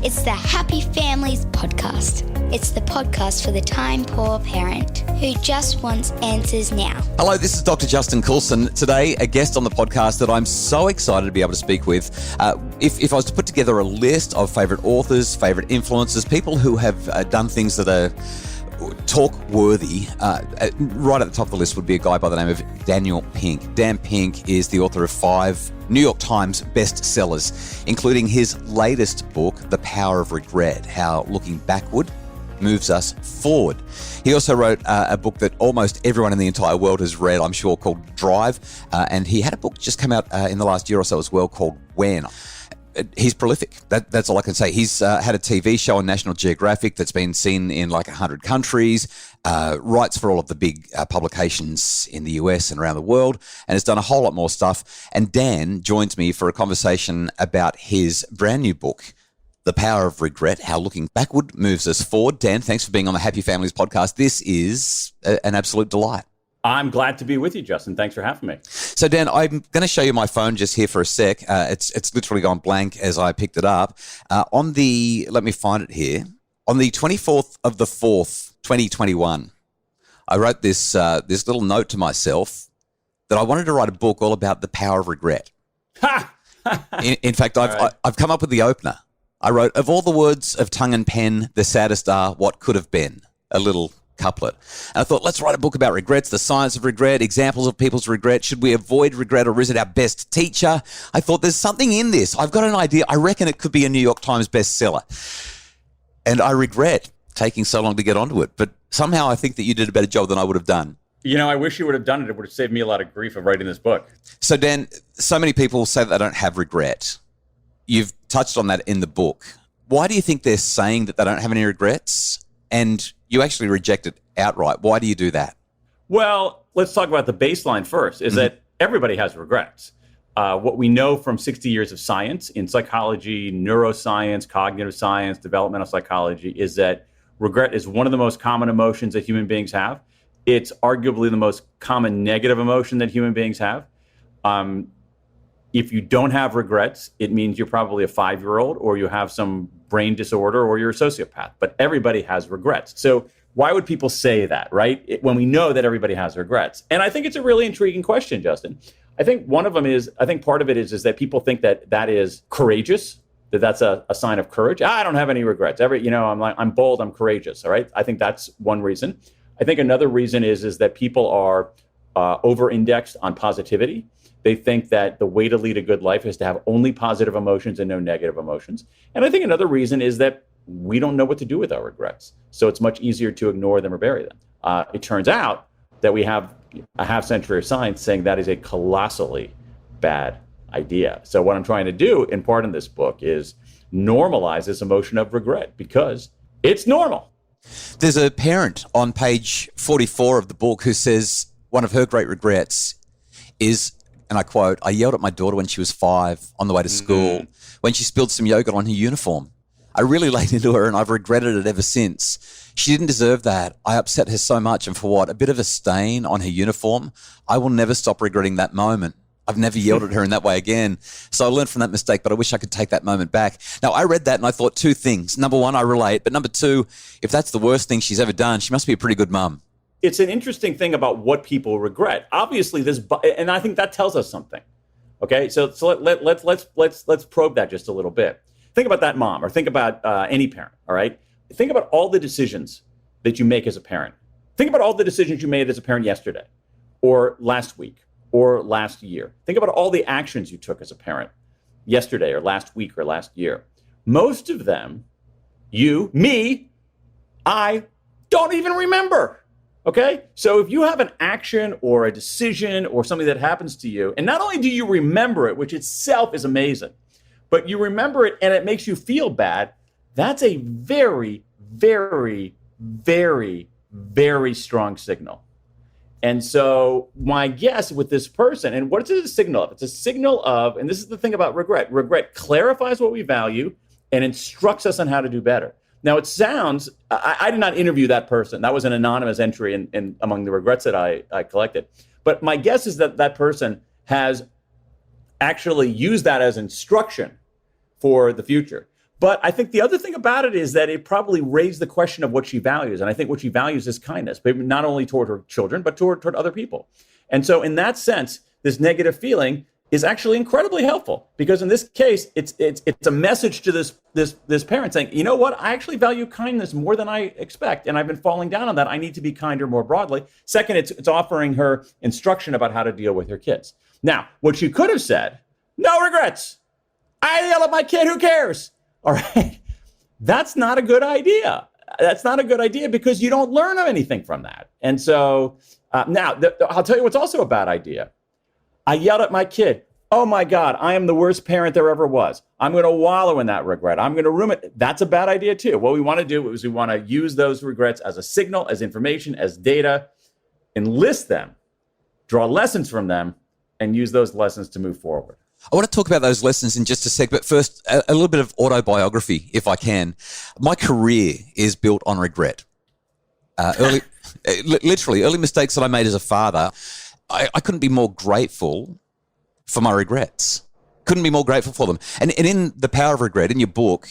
It's the Happy Families podcast. It's the podcast for the time-poor parent who just wants answers now. Hello, this is Dr. Justin Coulson. Today, a guest on the podcast that I'm so excited to be able to speak with. If I was to put together a list of favourite authors, favourite influencers, people who have done things that are talk-worthy, right at the top of the list would be a guy by the name of Daniel Pink. Dan Pink is the author of 5 New York Times bestsellers, including his latest book, The Power of Regret, How Looking Backward Moves Us Forward. He also wrote a book that almost everyone in the entire world has read, I'm sure, called Drive, and he had a book just come out in the last year or so as well called When. He's prolific. That's all I can say. He's had a TV show on National Geographic that's been seen in like 100 countries, writes for all of the big publications in the US and around the world, and has done a whole lot more stuff. And Dan joins me for a conversation about his brand new book, The Power of Regret, How Looking Backward Moves Us Forward. Dan, thanks for being on the Happy Families podcast. This is an absolute delight. I'm glad to be with you, Justin. Thanks for having me. So, Dan, I'm going to show you my phone just here for a sec. It's literally gone blank as I picked it up. Let me find it here. On the 24th of the 4th, 2021, I wrote this little note to myself that I wanted to write a book all about the power of regret. In fact, I've come up with the opener. I wrote, of all the words of tongue and pen, the saddest are what could have been. A little couplet. And I thought, let's write a book about regrets, the science of regret, examples of people's regret. Should we avoid regret or is it our best teacher? I thought there's something in this. I've got an idea. I reckon it could be a New York Times bestseller. And I regret taking so long to get onto it. But somehow I think that you did a better job than I would have done. You know, I wish you would have done it. It would have saved me a lot of grief of writing this book. So, Dan, so many people say that they don't have regret. You've touched on that in the book. Why do you think they're saying that they don't have any regrets? And you actually reject it outright. Why do you do that? Well, let's talk about the baseline first, is that everybody has regrets. What we know from 60 years of science in psychology, neuroscience, cognitive science, developmental psychology, is that regret is one of the most common emotions that human beings have. It's arguably the most common negative emotion that human beings have. If you don't have regrets, it means you're probably a 5-year-old or you have some brain disorder or you're a sociopath. But everybody has regrets. So why would people say that, right? When we know that everybody has regrets. And I think it's a really intriguing question, Justin. I think part of it is that people think that is courageous, that's a sign of courage. I don't have any regrets. I'm bold, I'm courageous, all right? I think that's one reason. I think another reason is that people are over-indexed on positivity. They think that the way to lead a good life is to have only positive emotions and no negative emotions. And I think another reason is that we don't know what to do with our regrets. So it's much easier to ignore them or bury them. It turns out that we have a half century of science saying that is a colossally bad idea. So what I'm trying to do in part in this book is normalize this emotion of regret because it's normal. There's a parent on page 44 of the book who says one of her great regrets is, and I quote, I yelled at my daughter when she was 5 on the way to school when she spilled some yogurt on her uniform. I really laid into her and I've regretted it ever since. She didn't deserve that. I upset her so much. And for what? A bit of a stain on her uniform? I will never stop regretting that moment. I've never yelled at her in that way again. So I learned from that mistake, but I wish I could take that moment back. Now, I read that and I thought 2 things. Number 1, I relate. But number 2, if that's the worst thing she's ever done, she must be a pretty good mum. It's an interesting thing about what people regret. Obviously, and I think that tells us something. Okay, so let's probe that just a little bit. Think about that mom, or think about any parent. All right, think about all the decisions that you make as a parent. Think about all the decisions you made as a parent yesterday, or last week, or last year. Think about all the actions you took as a parent yesterday, or last week, or last year. Most of them, you, me, I don't even remember. Okay, so if you have an action or a decision or something that happens to you, and not only do you remember it, which itself is amazing, but you remember it and it makes you feel bad, that's a very, very, very, very strong signal. And so my guess with this person, and what is it a signal of? It's a signal of, and this is the thing about regret. Regret clarifies what we value and instructs us on how to do better. Now, it sounds, I did not interview that person. That was an anonymous entry in among the regrets that I collected. But my guess is that that person has actually used that as instruction for the future. But I think the other thing about it is that it probably raised the question of what she values. And I think what she values is kindness, but not only toward her children, but toward other people. And so in that sense, this negative feeling is actually incredibly helpful, because in this case, it's a message to this parent saying, you know what, I actually value kindness more than I expect, and I've been falling down on that. I need to be kinder more broadly. Second, it's offering her instruction about how to deal with her kids. Now, what she could have said, no regrets. I yell at my kid, who cares? All right, that's not a good idea. That's not a good idea, because you don't learn anything from that. And so now I'll tell you what's also a bad idea. I yelled at my kid. Oh my God, I am the worst parent there ever was. I'm going to wallow in that regret. I'm going to ruin it. That's a bad idea too. What we want to do is we want to use those regrets as a signal, as information, as data, enlist them, draw lessons from them, and use those lessons to move forward. I want to talk about those lessons in just a sec, but first, a little bit of autobiography, if I can. My career is built on regret. Literally, early mistakes that I made as a father, I couldn't be more grateful for my regrets. Couldn't be more grateful for them. And in The Power of Regret, in your book,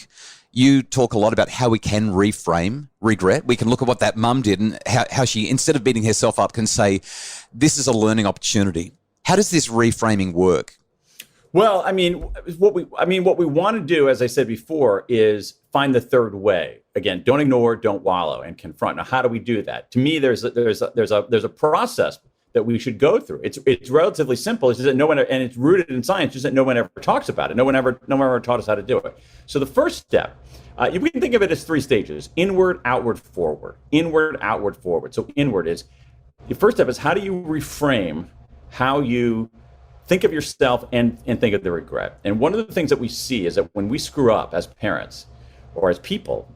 you talk a lot about how we can reframe regret. We can look at what that mum did and how she, instead of beating herself up, can say, this is a learning opportunity. How does this reframing work? Well, what we want to do, as I said before, is find the third way. Again, don't ignore, don't wallow, and confront. Now, how do we do that? To me, there's a process that we should go through. It's relatively simple. It's just that no one, and it's rooted in science, just that no one ever talks about it. No one ever taught us how to do it. So the first step, we can think of it as 3 stages: inward, outward, forward. Inward, outward, forward. So inward is, the first step is, how do you reframe how you think of yourself and think of the regret? And one of the things that we see is that when we screw up as parents, or as people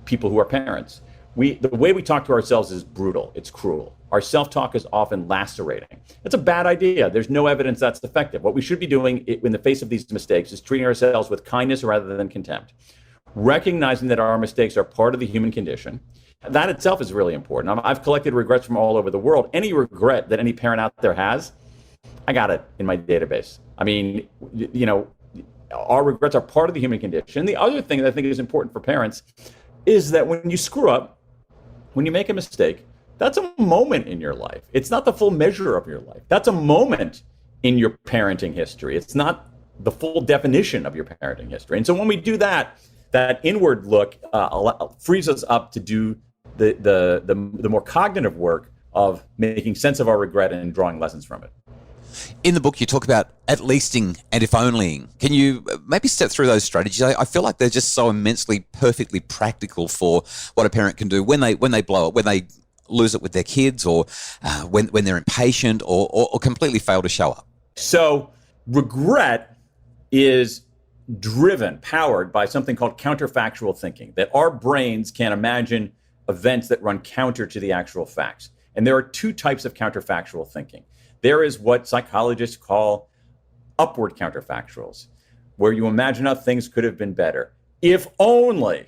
who are parents, the way we talk to ourselves is brutal. It's cruel. Our self-talk is often lacerating. That's a bad idea. There's no evidence that's effective. What we should be doing in the face of these mistakes is treating ourselves with kindness rather than contempt, recognizing that our mistakes are part of the human condition. That itself is really important. I've collected regrets from all over the world. Any regret that any parent out there has, I got it in my database. Our regrets are part of the human condition. The other thing that I think is important for parents is that when you screw up, when you make a mistake, that's a moment in your life. It's not the full measure of your life. That's a moment in your parenting history. It's not the full definition of your parenting history. And so when we do that inward look frees us up to do the more cognitive work of making sense of our regret and drawing lessons from it. In the book, you talk about at leasting and if onlying. Can you maybe step through those strategies? I feel like they're just so immensely, perfectly practical for what a parent can do when they blow it, when they lose it with their kids, or when they're impatient or completely fail to show up. So regret is powered by something called counterfactual thinking, that our brains can imagine events that run counter to the actual facts. And there are 2 types of counterfactual thinking. There is what psychologists call upward counterfactuals, where you imagine how things could have been better. If only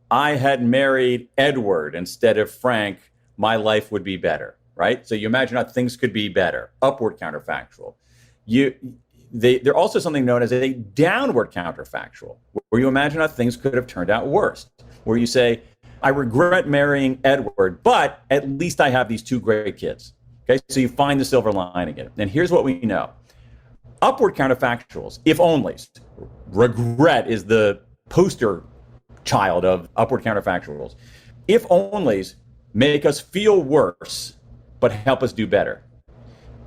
I had married Edward instead of Frank, my life would be better, right? So you imagine how things could be better. Upward counterfactual. They're also something known as a downward counterfactual, where you imagine how things could have turned out worse, where you say, I regret marrying Edward, but at least I have these 2 great kids. Okay, so you find the silver lining in it. And here's what we know. Upward counterfactuals, if onlys, regret is the poster child of upward counterfactuals. If onlys make us feel worse, but help us do better.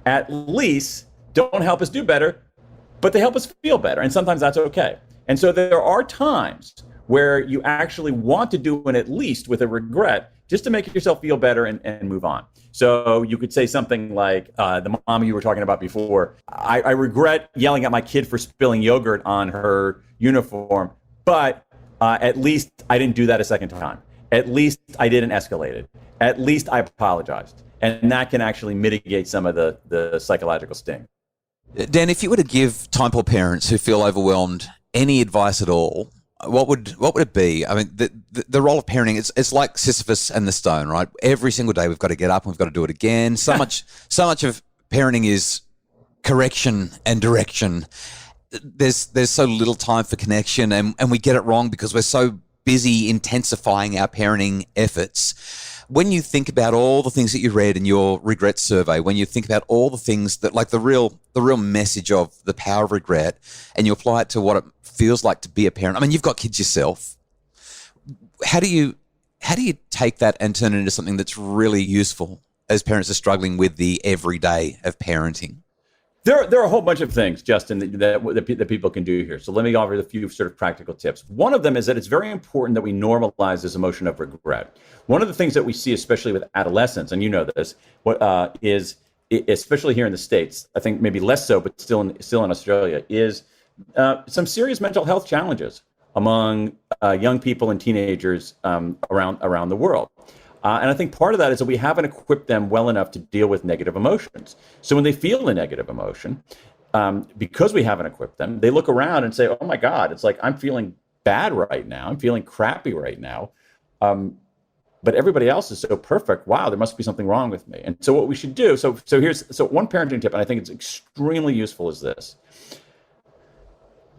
At least don't help us do better, but they help us feel better. And sometimes that's okay. And so there are times where you actually want to do an at least with a regret, just to make yourself feel better and move on. So you could say something like the mom you were talking about before, I regret yelling at my kid for spilling yogurt on her uniform, but at least I didn't do that a second time. At least I didn't escalate it. At least I apologized. And that can actually mitigate some of the psychological sting. Dan, if you were to give time poor parents who feel overwhelmed any advice at all, what would it be? I mean, the role of parenting, it's like Sisyphus and the stone, right? Every single day we've got to get up and we've got to do it again. So much of parenting is correction and direction. there's so little time for connection, and we get it wrong because we're so busy intensifying our parenting efforts. When you think about all the things that you read in your regret survey, when you think about all the things that, like the real message of the power of regret, and you apply it to what it feels like to be a parent. I mean, you've got kids yourself. How do you take that and turn it into something that's really useful as parents are struggling with the everyday of parenting? There are a whole bunch of things, Justin, that people can do here. So let me offer a few sort of practical tips. One of them is that it's very important that we normalize this emotion of regret. One of the things that we see, especially with adolescents, and you know this, is especially here in the States, I think maybe less so, but still in Australia, is some serious mental health challenges among young people and teenagers around the world. And I think part of that is that we haven't equipped them well enough to deal with negative emotions. So when they feel a negative emotion, because we haven't equipped them, they look around and say, oh my God, it's like, I'm feeling bad right now. I'm feeling crappy right now. But everybody else is so perfect. Wow, there must be something wrong with me. And so what we should do, so here's one parenting tip, and I think it's extremely useful, is this.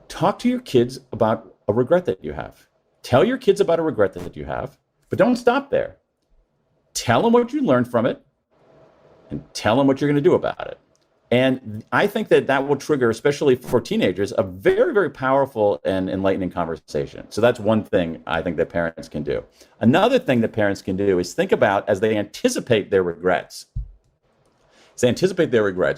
Talk to your kids about a regret that you have. Tell your kids about a regret that you have, but don't stop there. Tell them what you learned from it, and tell them what you're going to do about it. And I think that will trigger, especially for teenagers, a very, very powerful and enlightening conversation. So that's one thing I think that parents can do. Another thing that parents can do is think about, as they anticipate their regrets.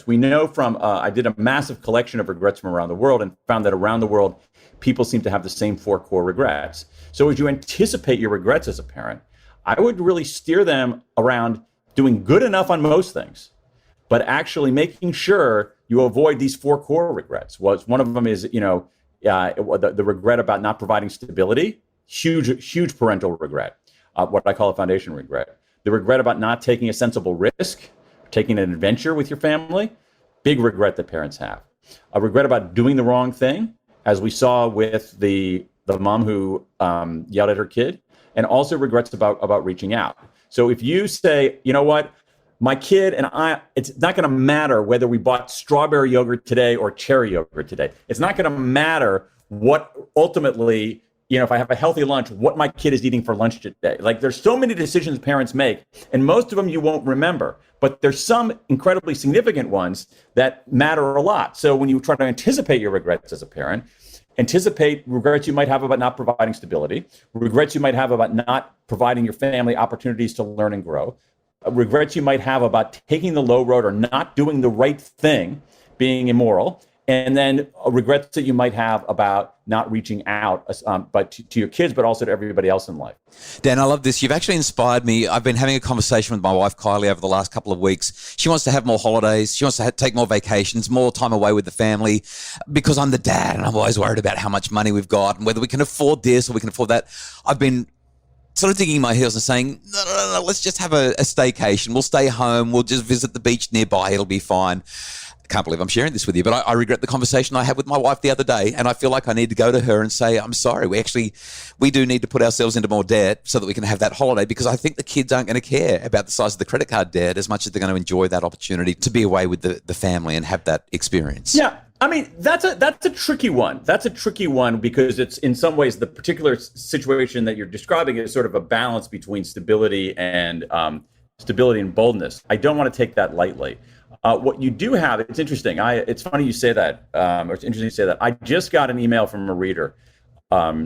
We know from, I did a massive collection of regrets from around the world and found that around the world, people seem to have the same 4 core regrets. So as you anticipate your regrets as a parent, I would really steer them around doing good enough on most things, but actually making sure you avoid these 4 core regrets. One of them is, the regret about not providing stability, huge parental regret, what I call a foundation regret. The regret about not taking a sensible risk, taking an adventure with your family, big regret that parents have. A regret about doing the wrong thing, as we saw with the mom who yelled at her kid, and also regrets about reaching out. So if you say, you know what, my kid and I, it's not going to matter whether we bought strawberry yogurt today or cherry yogurt today. It's not going to matter what ultimately, if I have a healthy lunch, what my kid is eating for lunch today. Like, there's so many decisions parents make, and most of them you won't remember, but there's some incredibly significant ones that matter a lot. So when you try to anticipate your regrets as a parent, anticipate regrets you might have about not providing stability, regrets you might have about not providing your family opportunities to learn and grow, regrets you might have about taking the low road or not doing the right thing, being immoral, and then regrets that you might have about not reaching out, but to your kids, but also to everybody else in life. Dan, I love this. You've actually inspired me. I've been having a conversation with my wife, Kylie, over the last couple of weeks. She wants to have more holidays. She wants to take more vacations, more time away with the family, because I'm the dad and I'm always worried about how much money we've got and whether we can afford this or we can afford that. I've been sort of digging my heels and saying, no, let's just have a staycation. We'll stay home. We'll just visit the beach nearby. It'll be fine. I can't believe I'm sharing this with you, but I regret the conversation I had with my wife the other day, and I feel like I need to go to her and say, I'm sorry, we do need to put ourselves into more debt so that we can have that holiday, because I think the kids aren't going to care about the size of the credit card debt as much as they're going to enjoy that opportunity to be away with the family and have that experience. Yeah. I mean, that's a tricky one. That's a tricky one because it's, in some ways, the particular situation that you're describing is sort of a balance between stability and boldness. I don't want to take that lightly. What you do have, it's interesting. It's funny you say that, or it's interesting you say that. I just got an email from a reader.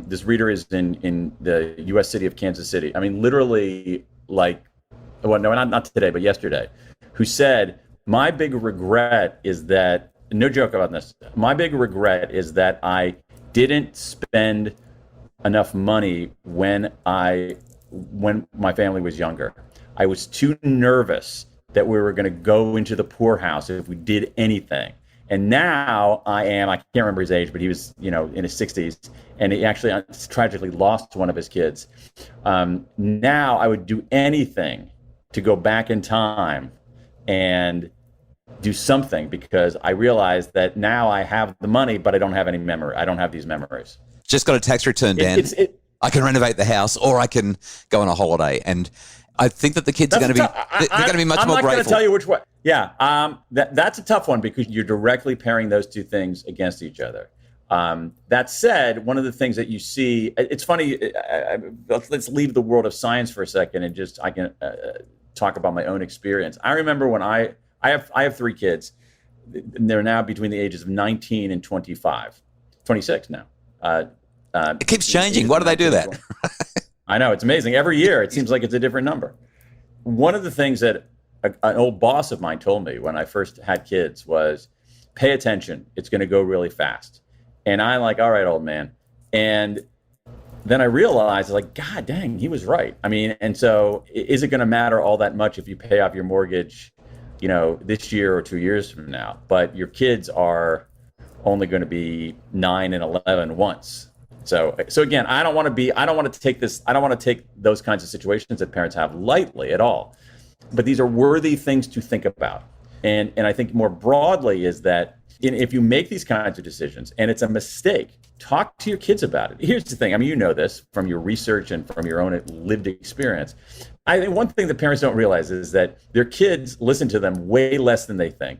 This reader is in the U.S. city of Kansas City. I mean, literally, not today, but yesterday, who said, my big regret is that, no joke about this, my big regret is that I didn't spend enough money when my family was younger. I was too nervous that we were going to go into the poorhouse if we did anything. And now I can't remember his age, but he was, in his 60s, and he actually tragically lost one of his kids. Now I would do anything to go back in time and do something, because I realized that now I have the money, but I don't have any memory. I don't have these memories. Just got a tax return, Dan. I can renovate the house, or I can go on a holiday. And I think that the kids are going to be they're going to be much more grateful. I'm not going to tell you which one. Yeah, that's a tough one, because you're directly pairing those two things against each other. That said, one of the things that you see, it's funny, let's leave the world of science for a second and just, I can talk about my own experience. I remember when I have 3 kids, and they're now between the ages of 19 and 26 now. It keeps changing. Why do they do that? I know, it's amazing. Every year, it seems like it's a different number. One of the things that an old boss of mine told me when I first had kids was, pay attention. It's going to go really fast. And I'm like, all right, old man. And then I realized, like, God dang, he was right. I mean, and so is it going to matter all that much if you pay off your mortgage, this year or 2 years from now? But your kids are only going to be 9 and 11 once. So again, I don't want to take those kinds of situations that parents have lightly at all. But these are worthy things to think about. And I think more broadly is that if you make these kinds of decisions and it's a mistake, talk to your kids about it. Here's the thing. I mean, you know this from your research and from your own lived experience. I think one thing that parents don't realize is that their kids listen to them way less than they think,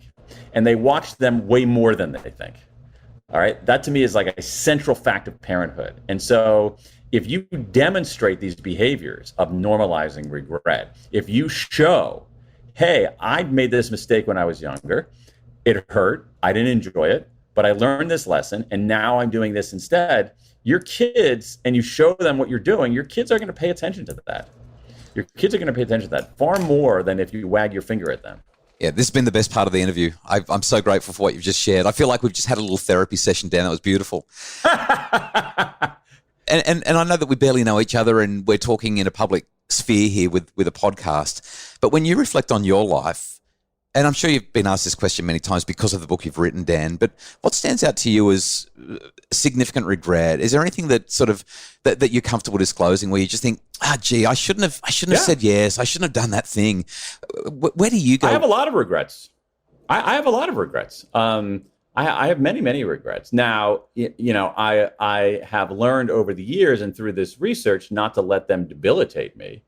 and they watch them way more than they think. All right. That to me is like a central fact of parenthood. And so if you demonstrate these behaviors of normalizing regret, if you show, hey, I made this mistake when I was younger, it hurt, I didn't enjoy it, but I learned this lesson, and now I'm doing this instead, your kids, and you show them what you're doing, your kids are going to pay attention to that. Your kids are going to pay attention to that far more than if you wag your finger at them. Yeah, this has been the best part of the interview. I'm so grateful for what you've just shared. I feel like we've just had a little therapy session, Dan. That was beautiful. And I know that we barely know each other and we're talking in a public sphere here with a podcast. But when you reflect on your life, and I'm sure you've been asked this question many times because of the book you've written, Dan, but what stands out to you as significant regret? Is there anything that sort of that you're comfortable disclosing where you just think, gee, I shouldn't have said yes, I shouldn't have done that thing? Where do you go? I have a lot of regrets. I have a lot of regrets. I have many, many regrets. Now, I have learned over the years and through this research not to let them debilitate me.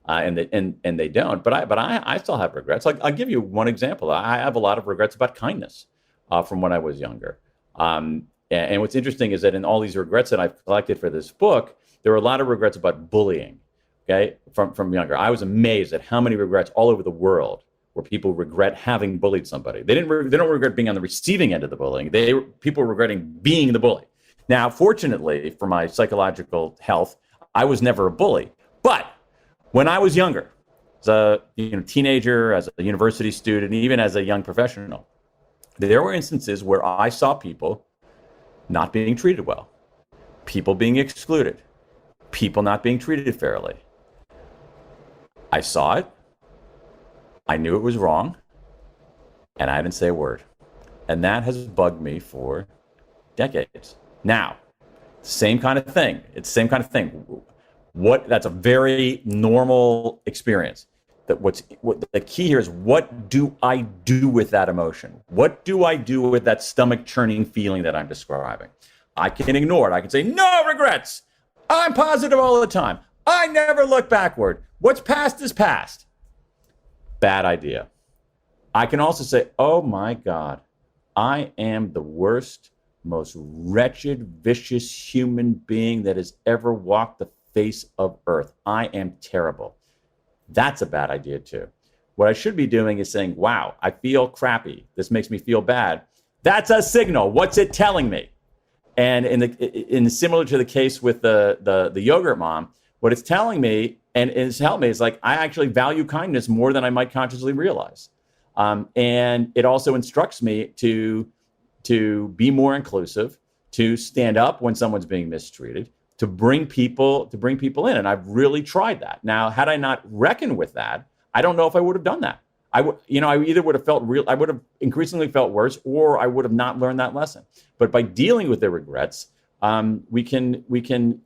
And they don't. But I still have regrets. I'll give you one example. I have a lot of regrets about kindness from when I was younger. And what's interesting is that in all these regrets that I've collected for this book, there were a lot of regrets about bullying. Okay, from younger, I was amazed at how many regrets all over the world where people regret having bullied somebody. They don't regret being on the receiving end of the bullying. People regretting being the bully. Now, fortunately, for my psychological health, I was never a bully, but when I was younger, as a teenager, as a university student, even as a young professional, there were instances where I saw people not being treated well, people being excluded, people not being treated fairly. I saw it, I knew it was wrong, and I didn't say a word. And that has bugged me for decades. Now, same kind of thing. It's the same kind of thing. That's a very normal experience. What the key here is, what do I do with that emotion? What do I do with that stomach churning feeling that I'm describing? I can ignore it. I can say, no regrets. I'm positive all the time. I never look backward. What's past is past. Bad idea. I can also say, oh my God, I am the worst, most wretched, vicious human being that has ever walked the face of earth. I am terrible. That's a bad idea too. What I should be doing is saying, wow, I feel crappy. This makes me feel bad. That's a signal. What's it telling me? And in similar to the case with the yogurt mom, what it's telling me and it's helped me is like, I actually value kindness more than I might consciously realize. And it also instructs me to be more inclusive, to stand up when someone's being mistreated, to bring people in. And I've really tried that. Now, had I not reckoned with that, I don't know if I would have done that. I either would have I would have increasingly felt worse, or I would have not learned that lesson. But by dealing with the regrets, we can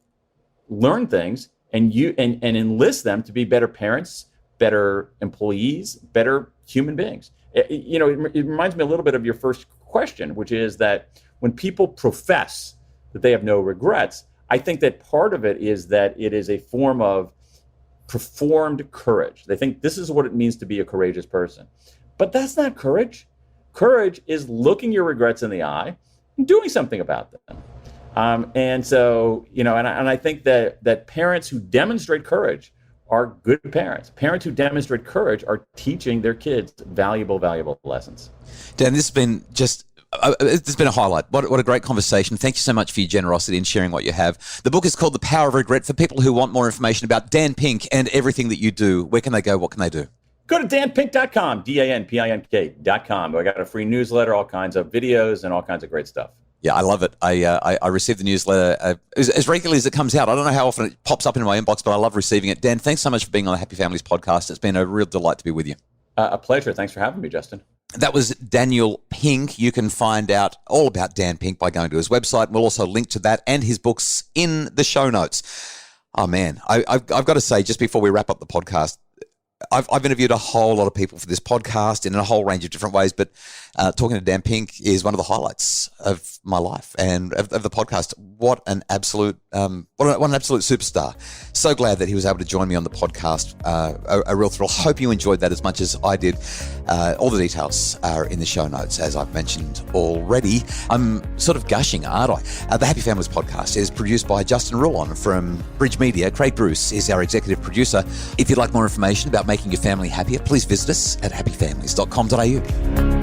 learn things and enlist them to be better parents, better employees, better human beings. It reminds me a little bit of your first question, which is that when people profess that they have no regrets, I think that part of it is that it is a form of performed courage. They think this is what it means to be a courageous person. But that's not courage. Courage is looking your regrets in the eye and doing something about them. And so, and I think that parents who demonstrate courage are good parents. Parents who demonstrate courage are teaching their kids valuable lessons. Dan, this has been it's been a highlight. What a great conversation. Thank you so much for your generosity in sharing what you have. The book is called The Power of Regret. For people who want more information about Dan Pink and everything that you do, where can they go? What can they do? Go to danpink.com, danpink.com. I got a free newsletter, all kinds of videos, and all kinds of great stuff. Yeah, I love it. I receive the newsletter as regularly as it comes out. I don't know how often it pops up in my inbox, but I love receiving it. Dan, thanks so much for being on the Happy Families podcast. It's been a real delight to be with you. A pleasure. Thanks for having me, Justin. That was Daniel Pink. You can find out all about Dan Pink by going to his website. We'll also link to that and his books in the show notes. Oh, man, I've got to say, just before we wrap up the podcast, I've interviewed a whole lot of people for this podcast in a whole range of different ways, but talking to Dan Pink is one of the highlights of my life and of the podcast. What an absolute superstar. So glad that he was able to join me on the podcast. A real thrill. Hope you enjoyed that as much as I did. All the details are in the show notes, as I've mentioned already. I'm sort of gushing, aren't I? The Happy Families podcast is produced by Justin Coulson from Bridge Media. Craig Bruce is our executive producer. If you'd like more information about making your family happier, please visit us at happyfamilies.com.au.